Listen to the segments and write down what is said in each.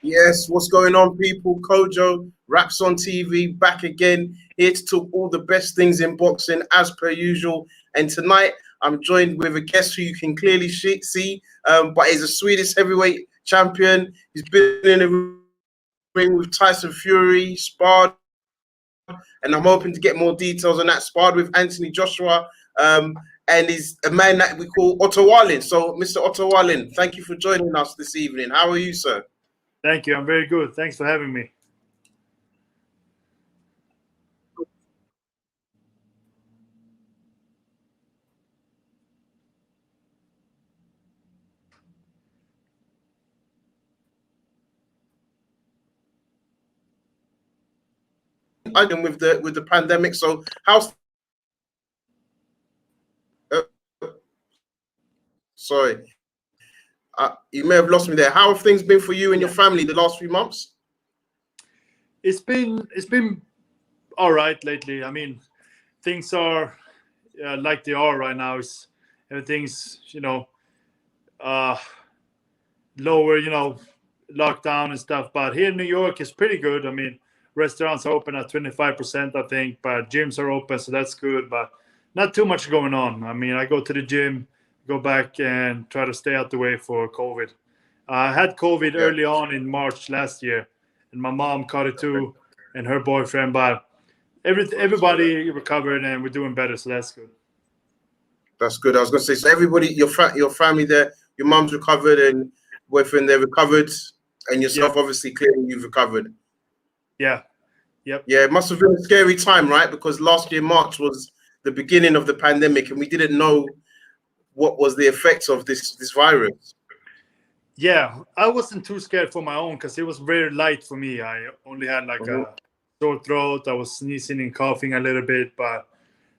Yes, what's going on, people? Kojo, Raps on TV, back again, here to talk all the best things in boxing, as per usual. And tonight, I'm joined with a guest who you can clearly see, but he's a Swedish heavyweight champion. He's been in the ring with Tyson Fury, sparred, and I'm hoping to get more details on that. Sparred with Anthony Joshua, and he's a man that we call Otto Wallin. So, Mr. Otto Wallin, thank you for joining us this evening. How are you, sir? Thank you. I'm very good. Thanks for having me. I done with the pandemic. So how's sorry, you may have lost me there. How have things been for you and your family the last few months? It's been all right lately. I mean, things are like they are right now. Everything's lower, lockdown and stuff. But here in New York, it's pretty good. I mean, restaurants are open at 25%, I think, but gyms are open, so that's good. But not too much going on. I mean, I go to the gym, go back and try to stay out the way for COVID. I had COVID early on in March last year, and my mom caught it too, and her boyfriend. But everybody recovered, and we're doing better, so that's good. That's good. I was gonna say, so everybody, your family there, your mom's recovered and boyfriend, they recovered, and yourself, obviously, clearly you've recovered. Yeah. Yep. Yeah, it must have been a scary time, right? Because last year, March was the beginning of the pandemic, and we didn't know what was the effects of this virus. Yeah, I wasn't too scared for my own because it was very light for me. I only had like a sore throat. I was sneezing and coughing a little bit, but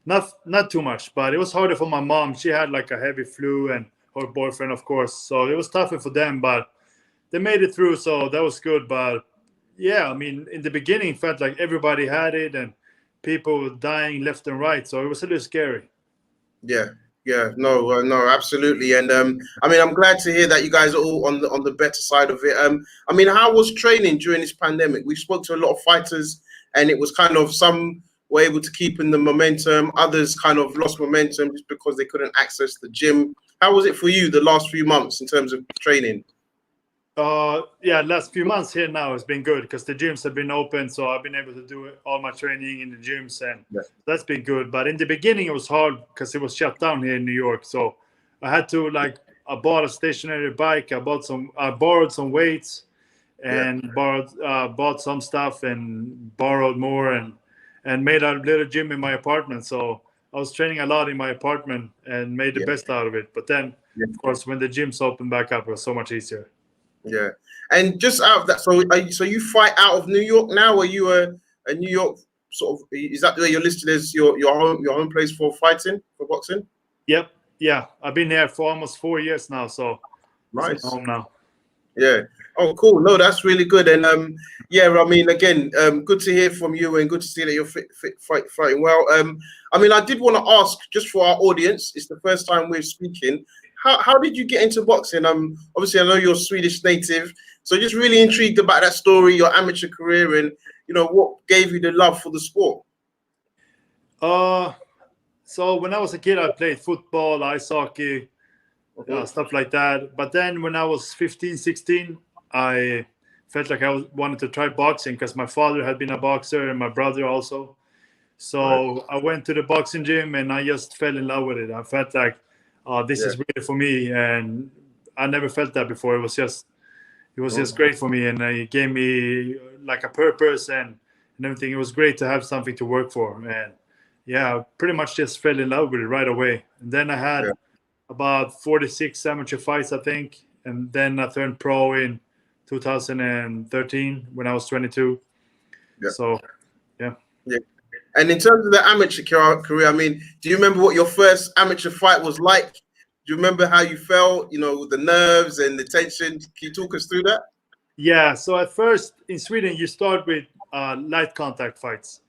not too much. But it was harder for my mom. She had like a heavy flu, and her boyfriend, of course. So it was tougher for them, but they made it through. So that was good. But yeah, I mean, in the beginning, it felt like everybody had it, and people were dying left and right. So it was a little scary. Yeah, no, absolutely, and I mean, I'm glad to hear that you guys are all on the better side of it. I mean, how was training during this pandemic? We spoke to a lot of fighters, and it was kind of some were able to keep in the momentum, others kind of lost momentum just because they couldn't access the gym. How was it for you the last few months in terms of training? Yeah, last few months here now has been good because the gyms have been open, so I've been able to do all my training in the gyms, and that's been good. But in the beginning, it was hard because it was shut down here in New York, so I had to I bought a stationary bike, I borrowed some weights, and bought some stuff and borrowed more and made a little gym in my apartment. So I was training a lot in my apartment and made the best out of it. But then, of course, when the gyms opened back up, it was so much easier. Yeah, and just out of that, so you fight out of New York now? Are you a New York sort of? Is that the way you're listed as your home place for fighting, for boxing? Yep. Yeah, I've been here for almost 4 years now, so nice. It's home now. Yeah. Oh, cool. No, that's really good. And yeah, I mean, again, good to hear from you, and good to see that you're fighting well. I mean, I did want to ask, just for our audience, it's the first time we're speaking. How did you get into boxing? Obviously, I know you're Swedish native, so just really intrigued about that story, your amateur career, and what gave you the love for the sport. So when I was a kid, I played football, ice hockey, stuff like that. But then when I was 15, 16, I felt like I wanted to try boxing because my father had been a boxer and my brother also. So I went to the boxing gym and I just fell in love with it. I felt like, this is really for me, and I never felt that before. It was just great for me, and it gave me like a purpose and everything. It was great to have something to work for, and I pretty much just fell in love with it right away. And then I had about 46 amateur fights, I think, and then I turned pro in 2013 when I was 22. So, yeah. And in terms of the amateur career, I mean, do you remember what your first amateur fight was like? Do you remember how you felt, the nerves and the tension? Can you talk us through that? Yeah, so at first in Sweden, you start with light contact fights.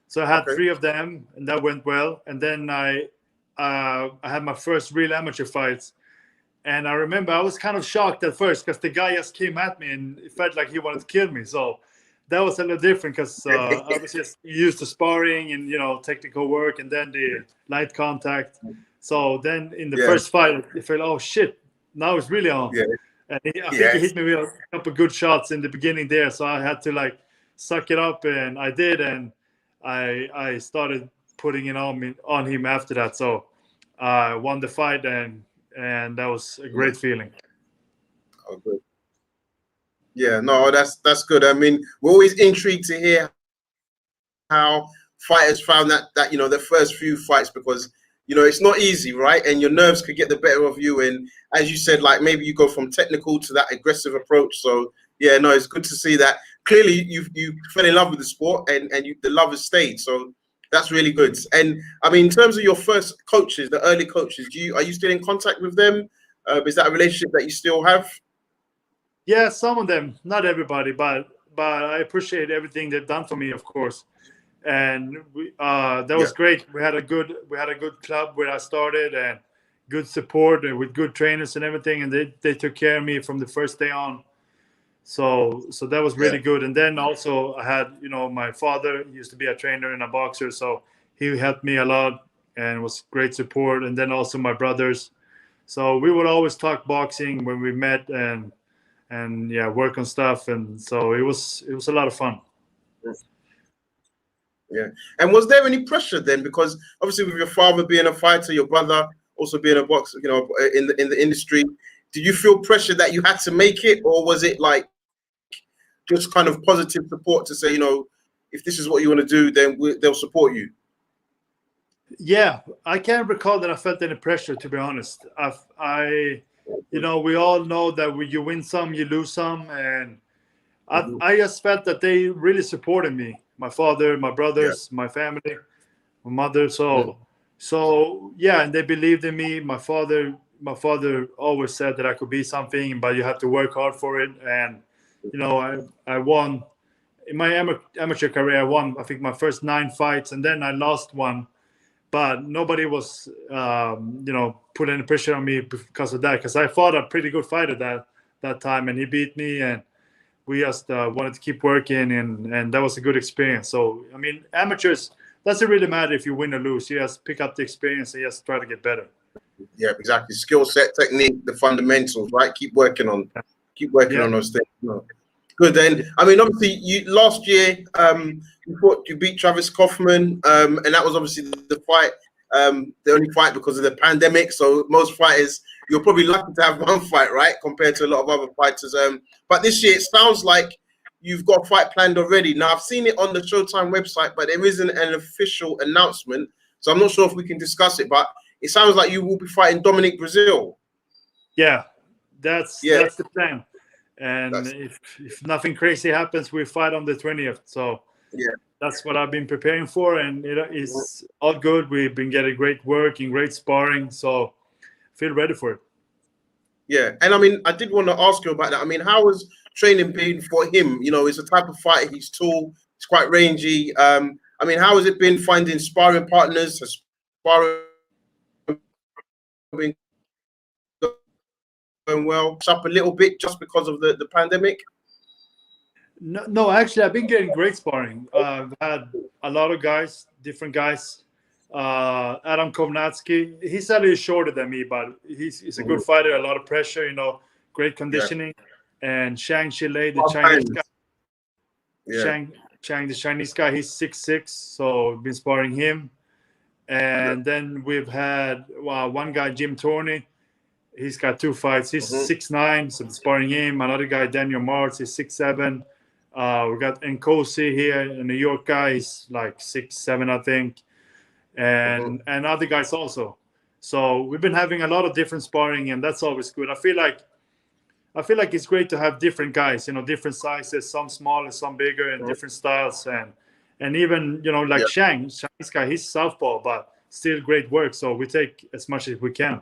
So I had 3 of them, and that went well. And then I had my first real amateur fights And I remember I was kind of shocked at first because the guy just came at me and it felt like he wanted to kill me. So that was a little different because I was just used to sparring and, technical work and then the light contact. So then in the first fight, I felt, oh, shit, now it's really on. Yeah. And I think he hit me with a couple of good shots in the beginning there. So I had to suck it up, and I did. And I started putting it on him after that. So I won the fight, and that was a great feeling. Oh, good. Yeah, no, that's good. I mean, we're always intrigued to hear how fighters found that the first few fights, because it's not easy, right? And your nerves could get the better of you. And as you said, maybe you go from technical to that aggressive approach. So yeah, no, it's good to see that clearly you fell in love with the sport and the love has stayed. So that's really good. And I mean, in terms of your first coaches, the early coaches, are you still in contact with them? Is that a relationship that you still have? Yeah, some of them, not everybody, but I appreciate everything they've done for me, of course. And that was great. We had a good club where I started, and good support and with good trainers and everything. And they took care of me from the first day on. So that was really good. And then also I had, my father used to be a trainer and a boxer, so he helped me a lot and was great support. And then also my brothers. So we would always talk boxing when we met and work on stuff. And so it was a lot of fun. Yeah. And was there any pressure then? Because obviously with your father being a fighter, your brother also being a boxer, in the industry, did you feel pressure that you had to make it, or was it just kind of positive support to say, if this is what you want to do, then they'll support you? Yeah, I can't recall that I felt any pressure, to be honest. We all know that when you win some, you lose some, and I just felt that they really supported me. My father, my brothers, my family, my mother. So yeah, and they believed in me. My father always said that I could be something, but you have to work hard for it. And I won in my amateur career. I won, I think, my first 9 fights, and then I lost one. But nobody was, put any pressure on me because of that. Because I fought a pretty good fighter that time, and he beat me, and we just wanted to keep working, and that was a good experience. So I mean, amateurs, doesn't really matter if you win or lose. You just pick up the experience and just try to get better. Yeah, exactly. Skill set, technique, the fundamentals, right? Keep working on those things. No. Good. Then, I mean, obviously, last year you beat Travis Kaufman, and that was obviously the fight, the only fight because of the pandemic. So most fighters, you're probably lucky to have one fight, right, compared to a lot of other fighters. But this year, it sounds like you've got a fight planned already. Now, I've seen it on the Showtime website, but there isn't an official announcement. So I'm not sure if we can discuss it, but it sounds like you will be fighting Dominic Brazil. Yeah, that's the plan. And if nothing crazy happens, we fight on the 20th. So that's what I've been preparing for, and it's all good. We've been getting great work and great sparring, so feel ready for it. Yeah, and I mean, I did want to ask you about that. I mean, how has training been for him? It's a type of fighter. He's tall. He's quite rangy. I mean, how has it been finding sparring partners? Has sparring been going well? Up a little bit just because of the pandemic? No, actually, I've been getting great sparring. I've had a lot of guys, different guys. Adam Kovnatsky, he's a little shorter than me, but he's a good fighter. A lot of pressure, great conditioning. And Shang Shilei, the Chinese guy. Shang, the Chinese guy, he's 6'6", so we've been sparring him. And then we've had one guy, Jim Torney. He's got 2 fights. He's 6'9", so sparring him. Another guy, Daniel Martz, he's 6'7". We got Nkosi here, a New York guy. He's like 6'7", I think. And other guys also. So we've been having a lot of different sparring, and that's always good. I feel like it's great to have different guys, different sizes, some smaller, some bigger, and different styles. And even, like Chinese guy, he's southpaw, but still great work. So we take as much as we can.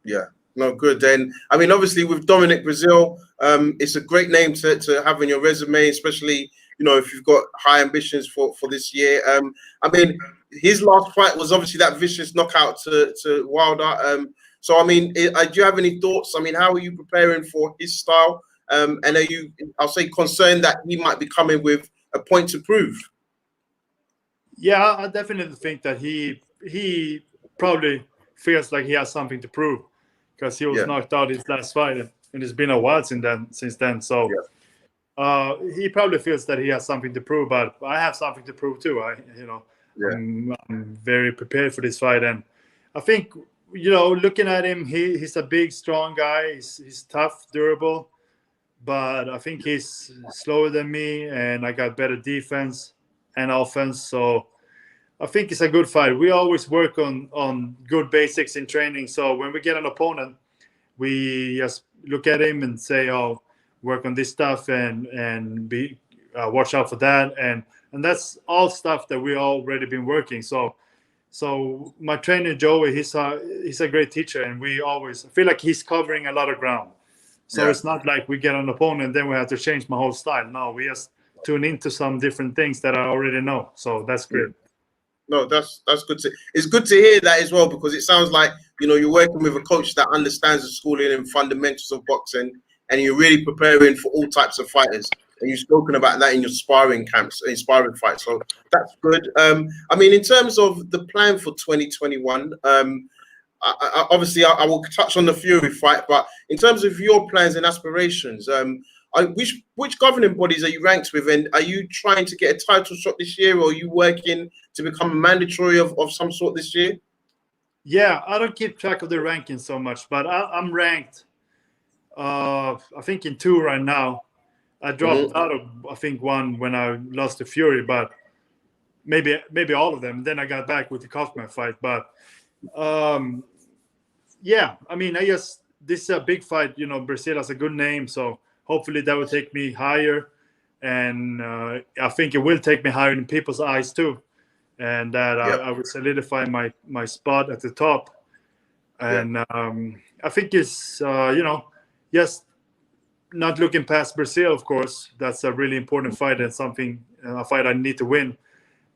Yeah, no, good. Then, I mean, obviously with Dominic Brazil, it's a great name to have on your resume, especially, if you've got high ambitions for this year. I mean, his last fight was obviously that vicious knockout to Wilder. So, I mean, do you have any thoughts? I mean, how are you preparing for his style? And are you, I'll say, concerned that he might be coming with a point to prove? Yeah, I definitely think that he probably feels like he has something to prove because he was knocked out his last fight, and it's been a while since then. So he probably feels that he has something to prove, but I have something to prove too. I'm very prepared for this fight, and I think looking at him, he's a big, strong guy. He's tough, durable, but I think he's slower than me, and I got better defense and offense. So I think it's a good fight. We always work on good basics in training. So when we get an opponent, we just look at him and say, "Oh, work on this stuff and be watch out for that." And that's all stuff that we already been working. So my trainer Joey, he's a great teacher, and we always feel like he's covering a lot of ground. So it's not like we get an opponent and then we have to change my whole style. No, we just tune into some different things that I already know. So that's great. No, that's good it's good to hear that as well, because it sounds like you're working with a coach that understands the schooling and fundamentals of boxing, and you're really preparing for all types of fighters. And you've spoken about that in your sparring camps, in sparring fights. So that's good. I mean, in terms of the plan for 2021, obviously I will touch on the Fury fight, but in terms of your plans and aspirations, which governing bodies are you ranked with, and are you trying to get a title shot this year, or are you working to become a mandatory of some sort this year? Yeah, I don't keep track of the rankings so much, but I'm ranked I think in 2 right now. I dropped out of, I think, 1 when I lost to Fury, but maybe all of them. Then I got back with the Kaufman fight. But yeah, I mean, I guess this is a big fight. Brazil has a good name, so hopefully that will take me higher. And I think it will take me higher in people's eyes too. And that I will solidify my spot at the top. And I think it's, just not looking past Brazil, of course. That's a really important fight and a fight I need to win.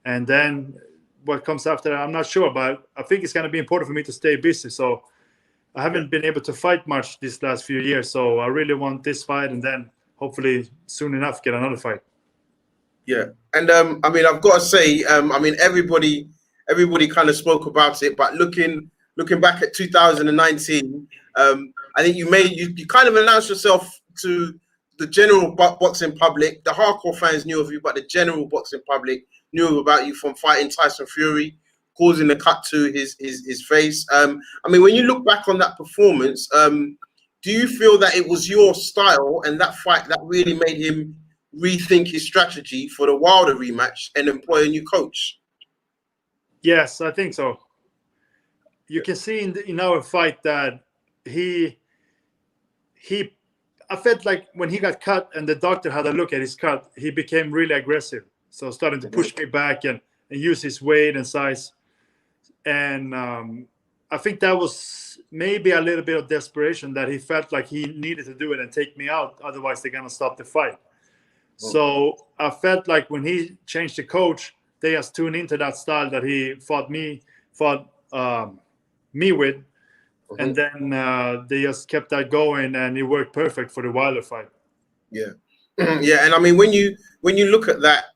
And then what comes after that, I'm not sure, but I think it's going to be important for me to stay busy. So I haven't been able to fight much these last few years. So I really want this fight, and then hopefully soon enough get another fight. Yeah, and I mean, I've got to say, I mean, everybody kind of spoke about it, but looking back at 2019, I think you kind of announced yourself to the general boxing public. The hardcore fans knew of you, but the general boxing public knew about you from fighting Tyson Fury, causing the cut to his face. I mean, when you look back on that performance, do you feel that it was your style and that fight that really made him rethink his strategy for the Wilder rematch and employ a new coach? Yes, I think so. You can see in our fight that I felt like when he got cut and the doctor had a look at his cut, he became really aggressive. So starting to push me back and use his weight and size. And I think that was maybe a little bit of desperation, that he felt like he needed to do it and take me out. Otherwise, they're going to stop the fight. So I felt like when he changed the coach, they just tuned into that style that he fought me with. And then they just kept that going, and it worked perfect for the Wilder fight. Yeah. Yeah, and I mean, when you look at that,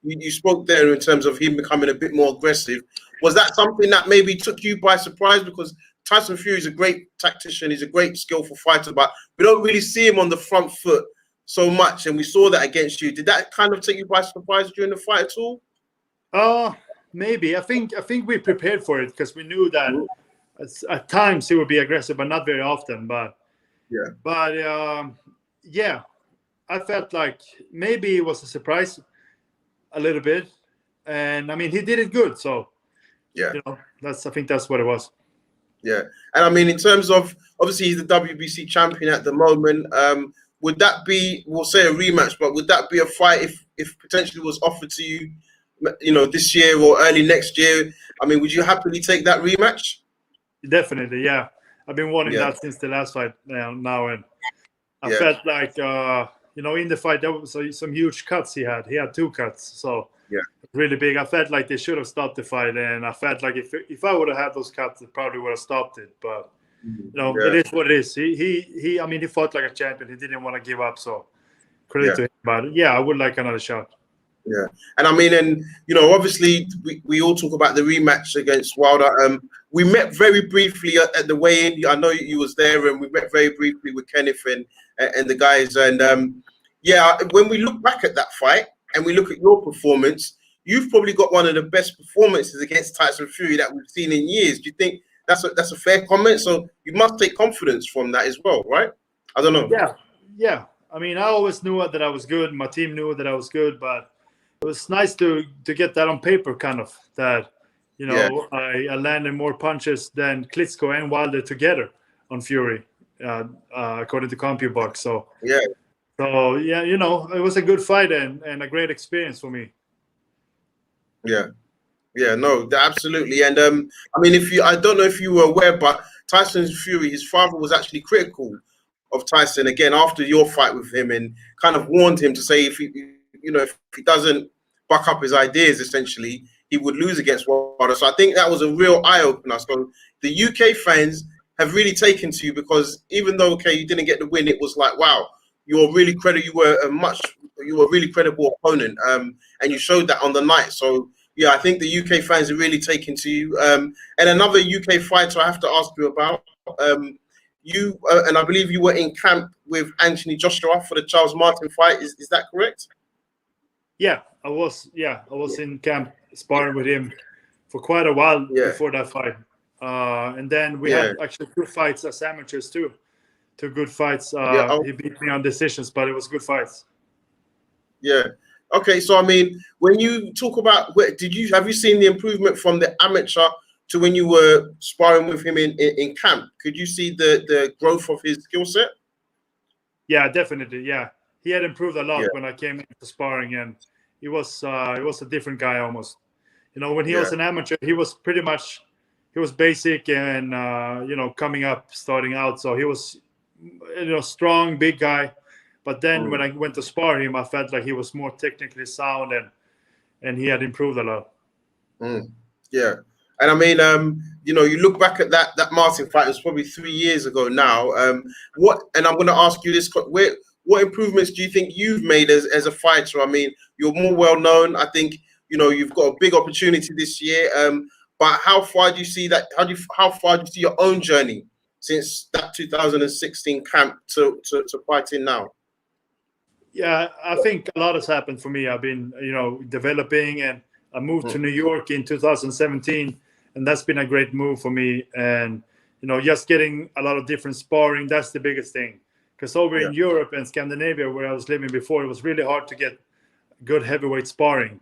you spoke there in terms of him becoming a bit more aggressive. Was that something that maybe took you by surprise? Because Tyson Fury is a great tactician, he's a great skillful fighter, but we don't really see him on the front foot so much, and we saw that against you. Did that kind of take you by surprise during the fight at all? Maybe. I think we prepared for it, because we knew that at times he would be aggressive, but not very often. But yeah, I felt like maybe it was a surprise a little bit, and I mean, he did it good. So yeah, I think that's what it was. Yeah, and I mean, in terms of, obviously he's the WBC champion at the moment. Would that be, we'll say a rematch, but would that be a fight if potentially was offered to you, this year or early next year? I mean, would you happily take that rematch? Definitely, yeah. I've been wanting that since the last fight now, and I felt like in the fight, there was some huge cuts he had. He had 2 cuts, so Yeah. really big. I felt like they should have stopped the fight, and I felt like if I would have had those cuts, it probably would have stopped it. But it is what it is. I mean, he fought like a champion. He didn't want to give up, so credit to him. But yeah, I would like another shot. Yeah, and I mean, and obviously we all talk about the rematch against Wilder. We met very briefly at the weigh-in. I know you was there, and we met very briefly with Kenneth and the guys. And yeah, when we look back at that fight and we look at your performance, you've probably got one of the best performances against Tyson Fury that we've seen in years. Do you think that's a fair comment? So you must take confidence from that as well, right? I don't know. Yeah. I mean, I always knew that I was good. My team knew that I was good, but it was nice to get that on paper, kind of, that I landed more punches than Klitschko and Wilder together on Fury, according to CompuBox. So yeah, it was a good fight and a great experience for me. Yeah, no, absolutely. And I mean, I don't know if you were aware, but Tyson Fury, his father was actually critical of Tyson again after your fight with him, and kind of warned him to say if he doesn't buck up his ideas, essentially, he would lose against Wilder. So I think that was a real eye opener. So the UK fans have really taken to you, because even though you didn't get the win, it was like, wow, you're really credible. You were a really credible opponent, and you showed that on the night. So yeah, I think the UK fans are really taken to you. And another UK fighter I have to ask you about. You and I believe you were in camp with Anthony Joshua for the Charles Martin fight. Is that correct? Yeah, I was in camp sparring with him for quite a while before that fight. And then we had actually 2 fights as amateurs too. 2 good fights. He beat me on decisions, but it was good fights. Yeah. Okay, so I mean, when you talk about have you seen the improvement from the amateur to when you were sparring with him in camp? Could you see the growth of his skill set? Yeah, definitely. Yeah, he had improved a lot when I came into sparring, and he was a different guy almost. When he was an amateur, he was basic and coming up, starting out. So he was strong, big guy. But then when I went to spar him, I felt like he was more technically sound, and he had improved a lot. Yeah. And I mean, you look back at that Martin fight, it was probably 3 years ago now. And I'm going to ask you this, what improvements do you think you've made as a fighter? I mean, you're more well known. I think, you've got a big opportunity this year. But how far do you see that? How far do you see your own journey since that 2016 camp to fighting now? Yeah, I think a lot has happened for me. I've been, developing, and I moved to New York in 2017, and that's been a great move for me. And, just getting a lot of different sparring, that's the biggest thing. Because over in Europe and Scandinavia, where I was living before, it was really hard to get good heavyweight sparring.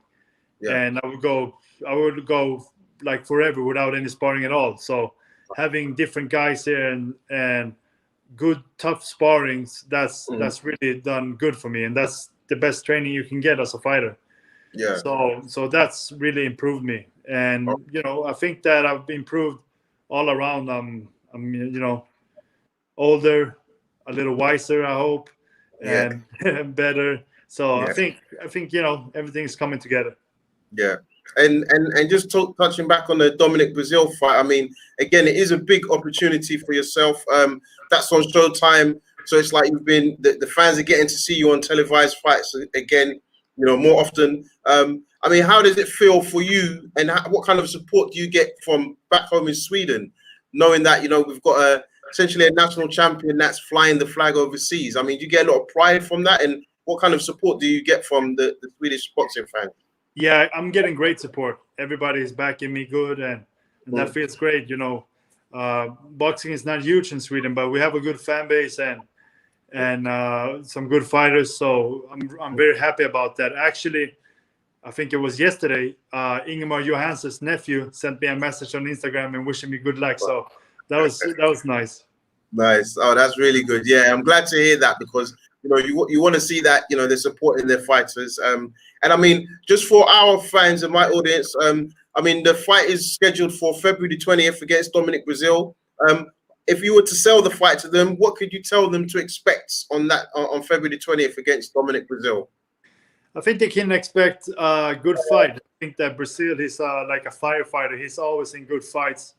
And I would go like forever without any sparring at all. So having different guys here and good tough sparrings, that's really done good for me, and that's the best training you can get as a fighter. So that's really improved me, and I think that I've improved all around. I'm older, a little wiser, I hope, and better. So I think everything's coming together. And just touching back on the Dominic Brazil fight, I mean, again, it is a big opportunity for yourself. That's on Showtime, so it's like the fans are getting to see you on televised fights again, more often. I mean, how does it feel for you, and what kind of support do you get from back home in Sweden, knowing that we've got essentially a national champion that's flying the flag overseas? I mean, do you get a lot of pride from that, and what kind of support do you get from the Swedish boxing fans? Yeah, I'm getting great support. Everybody is backing me good, and that feels great. Boxing is not huge in Sweden, but we have a good fan base and some good fighters. So I'm very happy about that. Actually, I think it was yesterday, Ingemar Johansson's nephew sent me a message on Instagram and wishing me good luck. So that was nice. Nice. Oh, that's really good. Yeah, I'm glad to hear that, because you want to see that they're supporting their fighters. And I mean, just for our fans and my audience, I mean, the fight is scheduled for February 20th against Dominic Brazil. if you were to sell the fight to them, what could you tell them to expect on February 20th against Dominic Brazil? I think they can expect a good fight. I think that Brazil is like a firefighter. He's always in good fights,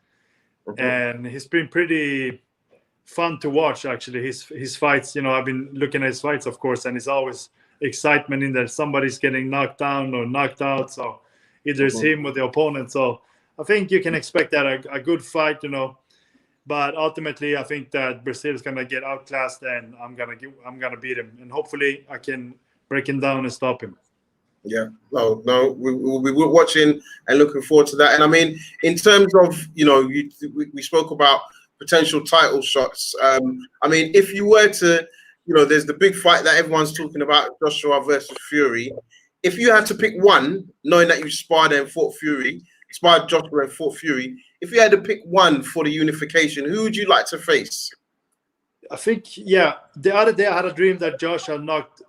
and he's been pretty fun to watch. Actually, his fights. I've been looking at his fights, of course, and it's always excitement in that somebody's getting knocked down or knocked out. So either it's him or the opponent. So I think you can expect that a good fight. But ultimately, I think that Brazil is gonna get outclassed, and I'm gonna beat him, and hopefully I can break him down and stop him. Yeah, no, we'll be watching and looking forward to that. And I mean, in terms of we spoke about potential title shots. I mean, if you were to, there's the big fight that everyone's talking about, Joshua versus Fury. If you had to pick one, knowing that you sparred Joshua and fought Fury, if you had to pick one for the unification, who would you like to face? I think, the other day I had a dream that Joshua knocked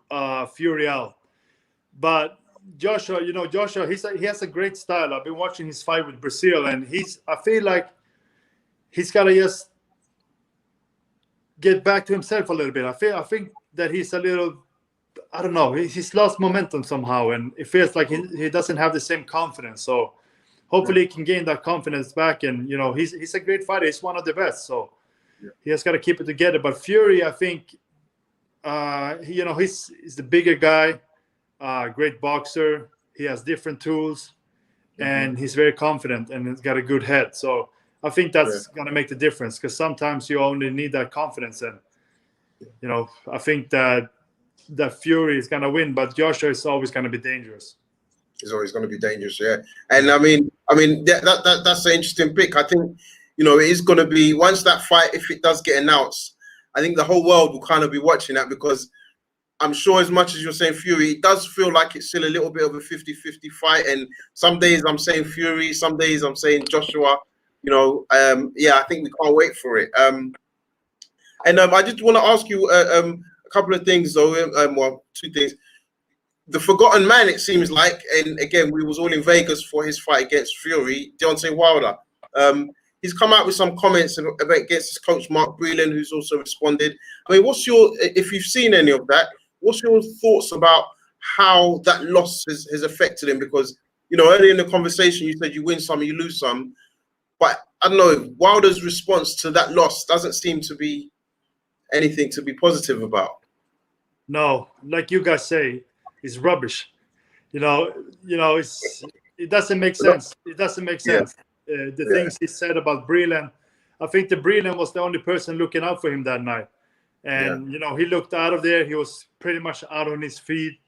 Fury out. But Joshua, he has a great style. I've been watching his fight with Brazil, and I feel like he's got to just get back to himself a little bit. I think that he's a little, I don't know, he's lost momentum somehow, and it feels like he doesn't have the same confidence. So hopefully he can gain that confidence back. And, he's a great fighter. He's one of the best. So he has got to keep it together. But Fury, I think, he's the bigger guy, great boxer. He has different tools, and he's very confident, and he's got a good head. So I think that's going to make the difference, because sometimes you only need that confidence. And, I think that Fury is going to win, but Joshua is always going to be dangerous. He's always going to be dangerous, yeah. And I mean, that's an interesting pick. I think, it is going to be, once that fight, if it does get announced, I think the whole world will kind of be watching that, because I'm sure as much as you're saying Fury, it does feel like it's still a little bit of a 50-50 fight. And some days I'm saying Fury, some days I'm saying Joshua. I think we can't wait for it. I just want to ask you a couple of things, though. Well, two things. The forgotten man, it seems like, and again, we was all in Vegas for his fight against Fury, Deontay Wilder. He's come out with some comments against his coach, Mark Breland, who's also responded. I mean, if you've seen any of that, what's your thoughts about how that loss has affected him? Because, earlier in the conversation, you said you win some, you lose some. But I don't know, Wilder's response to that loss doesn't seem to be anything to be positive about. No, like you guys say, it's rubbish. It doesn't make sense. It doesn't make sense. The things he said about Breland, I think the Breland was the only person looking out for him that night. And, he looked out of there. He was pretty much out on his feet,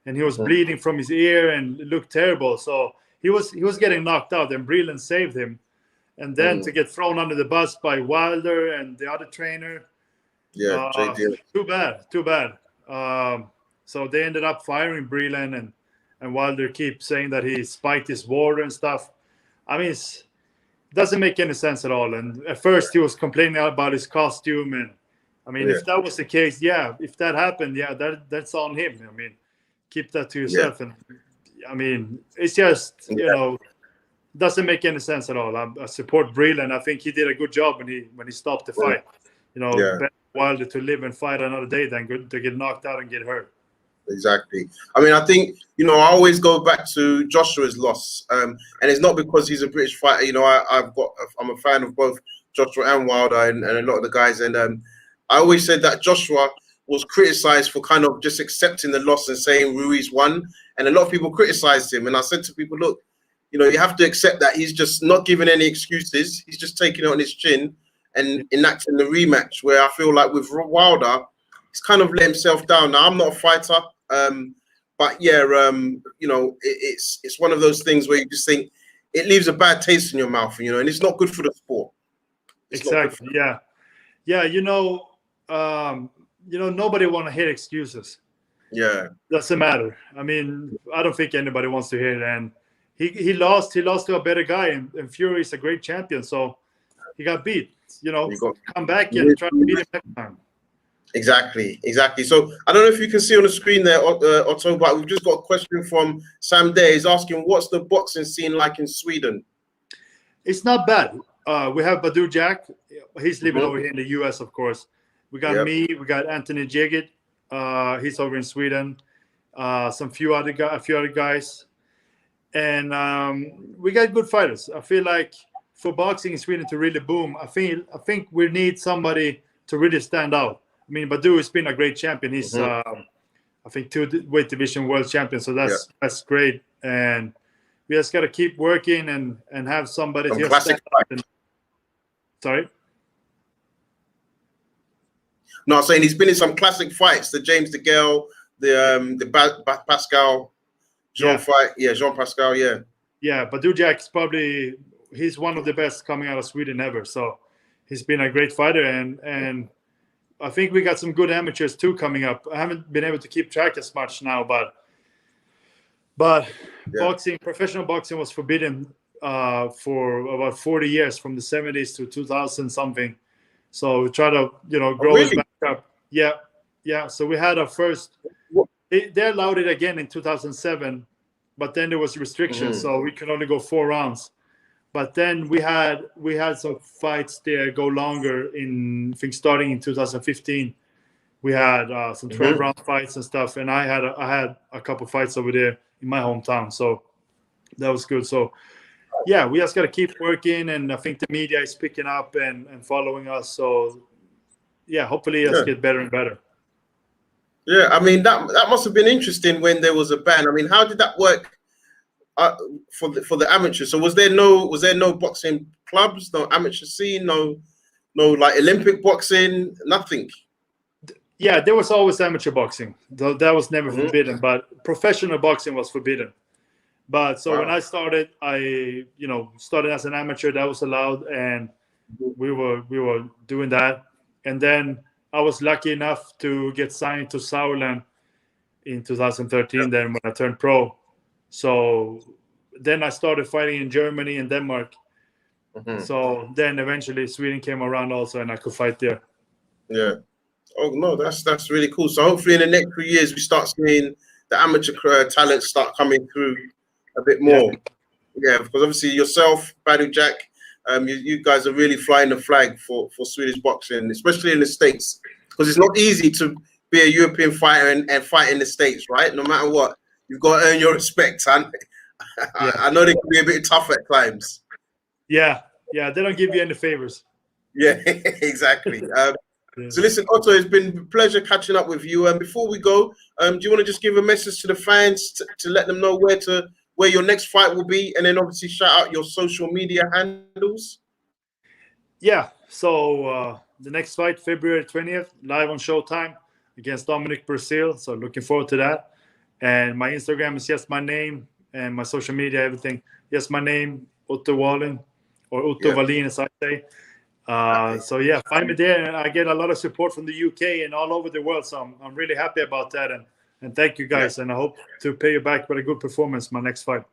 and he was bleeding from his ear, and it looked terrible. So he was getting knocked out, and Breland saved him. And then to get thrown under the bus by Wilder and the other trainer. Yeah, too bad. So they ended up firing Breland, and Wilder keeps saying that he spiked his water and stuff. I mean, it doesn't make any sense at all. And at first he was complaining about his costume. And I mean, if that was the case, if that happened, that's on him. I mean, keep that to yourself. And I mean, it's just, doesn't make any sense at all. I support Breland. I think he did a good job when he stopped the fight. Better Wilder to live and fight another day than to get knocked out and get hurt. Exactly. I mean, I think, I always go back to Joshua's loss. And it's not because he's a British fighter. I'm a fan of both Joshua and Wilder and a lot of the guys. And I always said that Joshua was criticized for kind of just accepting the loss and saying Ruiz won. And a lot of people criticized him. And I said to people, look, you have to accept that he's just not giving any excuses. He's just taking it on his chin and enacting the rematch, where I feel like with Wilder, he's kind of let himself down. Now, I'm not a fighter. But it's one of those things where you just think it leaves a bad taste in your mouth, and it's not good for the sport. Exactly. Nobody want to hear excuses. Yeah. Doesn't matter. I mean, I don't think anybody wants to hear it. And he lost to a better guy, and Fury is a great champion. So he got beat. Come back and try to beat him next time. Exactly. So I don't know if you can see on the screen there, Otto, but we've just got a question from Sam Day. He's asking, what's the boxing scene like in Sweden? It's not bad. we have Badu Jack. He's living over here in the US, of course. We got me. We got Anthony Jigget. He's over in Sweden. A few other guys, and we got good fighters. I feel like for boxing in Sweden to really boom, I think we need somebody to really stand out. I mean, Badu has been a great champion. He's I think 2 weight division world champion, so that's great. And we just got to keep working and have somebody to classic stand. Sorry. No, I'm saying he's been in some classic fights. The James DeGale, the Pascal Jean fight. Yeah, Jean Pascal. Yeah. Yeah, Badu Jack's he's one of the best coming out of Sweden ever. So he's been a great fighter, and I think we got some good amateurs too coming up. I haven't been able to keep track as much now, but professional boxing was forbidden for about 40 years, from the 70s to 2000 something. So we try to grow it back up. Yeah. So we had our first. They allowed it again in 2007, but then there was restrictions, so we could only go 4 rounds. But then we had some fights there go longer. I think starting in 2015, we had some 12-round fights and stuff, and I had a couple fights over there in my hometown, so that was good. So yeah, we just got to keep working, and I think the media is picking up and following us. So yeah, hopefully it's get better and better. Yeah, I mean that must have been interesting when there was a ban. I mean, how did that work for the amateurs? So was there no boxing clubs, no amateur scene, no like Olympic boxing, nothing? Yeah, there was always amateur boxing. That was never forbidden, but professional boxing was forbidden. But so when I started, I started as an amateur. That was allowed, and we were doing that. And then I was lucky enough to get signed to Sauerland in 2013. Then when I turned pro, so then I started fighting in Germany and Denmark. So then eventually Sweden came around also, and I could fight there. Yeah. Oh no, that's really cool. So hopefully in the next few years we start seeing the amateur talent start coming through a bit more. Yeah, because obviously yourself, Badu Jack, you guys are really flying the flag for Swedish boxing, especially in the States, because it's not easy to be a European fighter and fight in the States, right? No matter what, you've got to earn your respect. I know they can be a bit tough at times. Yeah, they don't give you any favors. Yeah, exactly. So listen, Otto, it's been a pleasure catching up with you. And before we go, do you want to just give a message to the fans to let them know where your next fight will be, and then obviously shout out your social media handles? Yeah, so the next fight, February 20th, live on Showtime against Dominic Brazil. So looking forward to that. And my Instagram is just my name, and my social media, everything. Just my name, Otto Wallin, or Otto Wallin, as I say. So yeah, find me there, and I get a lot of support from the UK and all over the world. So I'm really happy about that, and thank you guys. And I hope to pay you back with a good performance my next fight.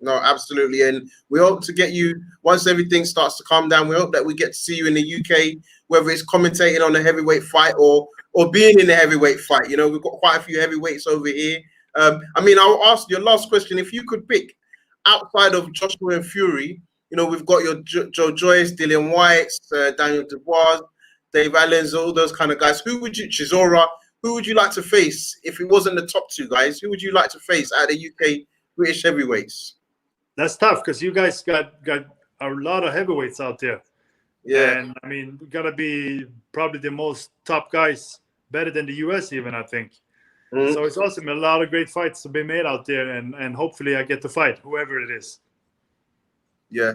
No, absolutely, and we hope to get you once everything starts to calm down. We hope that we get to see you in the UK, whether it's commentating on a heavyweight fight or being in the heavyweight fight. We've got quite a few heavyweights over here. I mean, I'll ask your last question: if you could pick outside of Joshua and Fury. We've got your Joe Joyce, Dillian White, Daniel Dubois, Dave Allens, all those kind of guys. Chisora, who would you like to face if it wasn't the top 2 guys? Who would you like to face out of the UK British heavyweights? That's tough because you guys got a lot of heavyweights out there. Yeah. And I mean, we got to be probably the most top guys, better than the US even, I think. So it's awesome. A lot of great fights to be made out there, and hopefully I get to fight whoever it is. Yeah,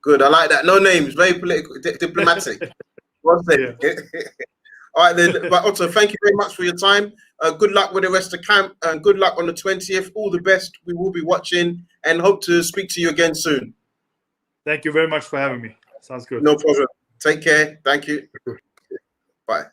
good. I like that. No names, very political, diplomatic. One thing. All right, then. But Otto, thank you very much for your time. Good luck with the rest of camp, and good luck on the 20th. All the best. We will be watching, and hope to speak to you again soon. Thank you very much for having me. Sounds good. No problem. Take care. Thank you. Bye.